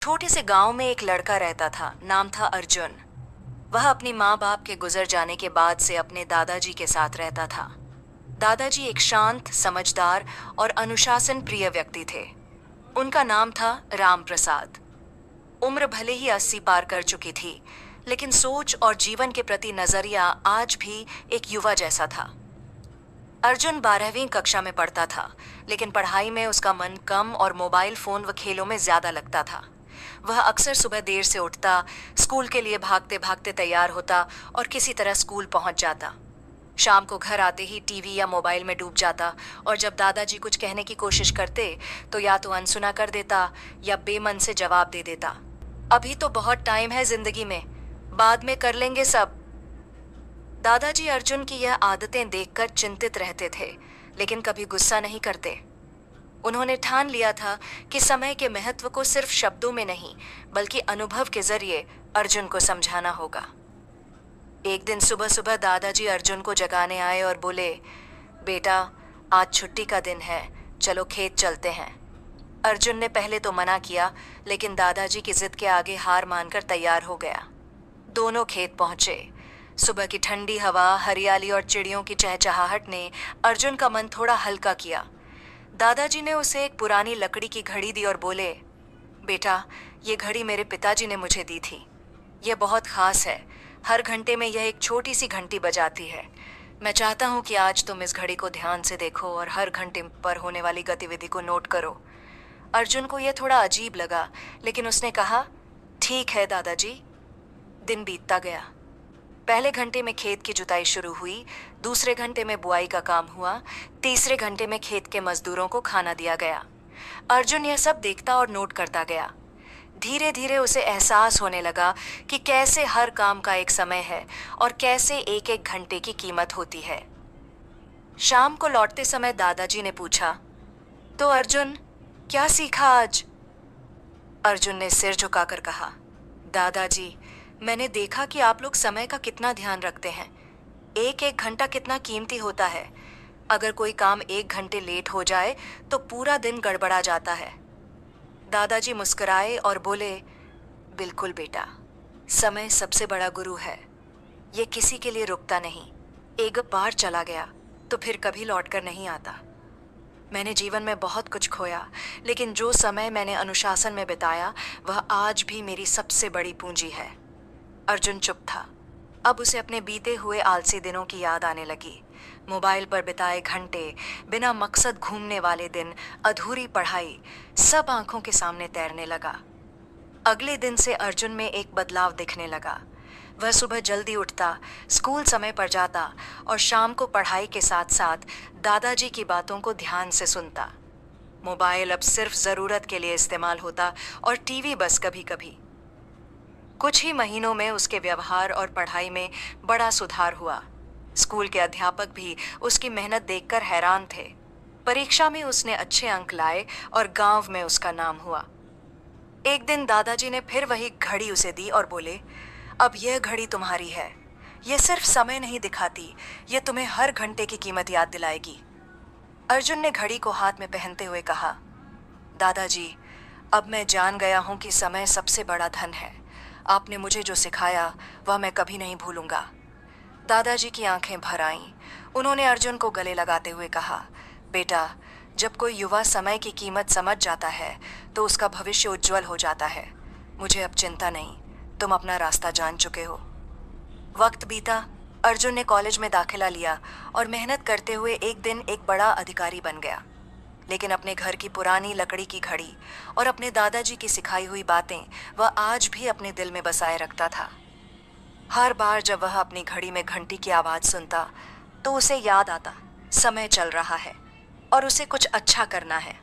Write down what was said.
छोटे से गांव में एक लड़का रहता था, नाम था अर्जुन। वह अपनी माँ बाप के गुजर जाने के बाद से अपने दादाजी के साथ रहता था। दादाजी एक शांत, समझदार और अनुशासन प्रिय व्यक्ति थे। उनका नाम था राम प्रसाद। उम्र भले ही 80 पार कर चुकी थी, लेकिन सोच और जीवन के प्रति नजरिया आज भी एक युवा जैसा था। अर्जुन 12वीं कक्षा में पढ़ता था, लेकिन पढ़ाई में उसका मन कम और मोबाइल फोन व खेलों में ज्यादा लगता था। वह अक्सर सुबह देर से उठता, स्कूल के लिए भागते भागते तैयार होता और किसी तरह स्कूल पहुंच जाता। शाम को घर आते ही टीवी या मोबाइल में डूब जाता और जब दादाजी कुछ कहने की कोशिश करते तो या तो अनसुना कर देता या बेमन से जवाब दे देता। अभी तो बहुत टाइम है जिंदगी में, बाद में कर लेंगे सब। दादाजी अर्जुन की यह आदतें देखकर चिंतित रहते थे, लेकिन कभी गुस्सा नहीं करते। उन्होंने ठान लिया था कि समय के महत्व को सिर्फ शब्दों में नहीं, बल्कि अनुभव के जरिए अर्जुन को समझाना होगा। एक दिन सुबह सुबह दादाजी अर्जुन को जगाने आए और बोले, बेटा, आज छुट्टी का दिन है, चलो खेत चलते हैं। अर्जुन ने पहले तो मना किया, लेकिन दादाजी की जिद के आगे हार मानकर तैयार हो गया। दोनों खेत पहुंचे। सुबह की ठंडी हवा, हरियाली और चिड़ियों की चहचहाहट ने अर्जुन का मन थोड़ा हल्का किया। दादाजी ने उसे एक पुरानी लकड़ी की घड़ी दी और बोले, बेटा, ये घड़ी मेरे पिताजी ने मुझे दी थी। यह बहुत खास है। हर घंटे में यह एक छोटी सी घंटी बजाती है। मैं चाहता हूँ कि आज तुम इस घड़ी को ध्यान से देखो और हर घंटे पर होने वाली गतिविधि को नोट करो। अर्जुन को यह थोड़ा अजीब लगा, लेकिन उसने कहा, ठीक है दादाजी। दिन बीतता गया। पहले घंटे में खेत की जुताई शुरू हुई, दूसरे घंटे में बुआई का काम हुआ, तीसरे घंटे में खेत के मजदूरों को खाना दिया गया। अर्जुन यह सब देखता और नोट करता गया। धीरे धीरे उसे एहसास होने लगा कि कैसे हर काम का एक समय है और कैसे एक एक घंटे की कीमत होती है। शाम को लौटते समय दादाजी ने पूछा, तो अर्जुन, क्या सीखा आज? अर्जुन ने सिर झुकाकर कहा, दादाजी, मैंने देखा कि आप लोग समय का कितना ध्यान रखते हैं। एक एक घंटा कितना कीमती होता है। अगर कोई काम 1 घंटे लेट हो जाए तो पूरा दिन गड़बड़ा जाता है। दादाजी मुस्कुराए और बोले, बिल्कुल बेटा, समय सबसे बड़ा गुरु है। ये किसी के लिए रुकता नहीं। एक बार चला गया तो फिर कभी लौटकर नहीं आता। मैंने जीवन में बहुत कुछ खोया, लेकिन जो समय मैंने अनुशासन में बिताया वह आज भी मेरी सबसे बड़ी पूंजी है। अर्जुन चुप था। अब उसे अपने बीते हुए आलसी दिनों की याद आने लगी। मोबाइल पर बिताए घंटे, बिना मकसद घूमने वाले दिन, अधूरी पढ़ाई, सब आंखों के सामने तैरने लगा। अगले दिन से अर्जुन में एक बदलाव दिखने लगा। वह सुबह जल्दी उठता, स्कूल समय पर जाता और शाम को पढ़ाई के साथ साथ दादाजी की बातों को ध्यान से सुनता। मोबाइल अब सिर्फ ज़रूरत के लिए इस्तेमाल होता और टीवी बस कभी कभी। कुछ ही महीनों में उसके व्यवहार और पढ़ाई में बड़ा सुधार हुआ। स्कूल के अध्यापक भी उसकी मेहनत देखकर हैरान थे। परीक्षा में उसने अच्छे अंक लाए और गांव में उसका नाम हुआ। एक दिन दादाजी ने फिर वही घड़ी उसे दी और बोले, अब यह घड़ी तुम्हारी है। यह सिर्फ समय नहीं दिखाती, यह तुम्हें हर घंटे की कीमत याद दिलाएगी। अर्जुन ने घड़ी को हाथ में पहनते हुए कहा, दादाजी, अब मैं जान गया हूं कि समय सबसे बड़ा धन है। आपने मुझे जो सिखाया वह मैं कभी नहीं भूलूंगा। दादाजी की आंखें भर आईं। उन्होंने अर्जुन को गले लगाते हुए कहा, बेटा, जब कोई युवा समय की कीमत समझ जाता है तो उसका भविष्य उज्जवल हो जाता है। मुझे अब चिंता नहीं, तुम अपना रास्ता जान चुके हो। वक्त बीता। अर्जुन ने कॉलेज में दाखिला लिया और मेहनत करते हुए एक दिन एक बड़ा अधिकारी बन गया। लेकिन अपने घर की पुरानी लकड़ी की घड़ी और अपने दादाजी की सिखाई हुई बातें वह आज भी अपने दिल में बसाए रखता था। हर बार जब वह अपनी घड़ी में घंटी की आवाज़ सुनता तो उसे याद आता, समय चल रहा है और उसे कुछ अच्छा करना है।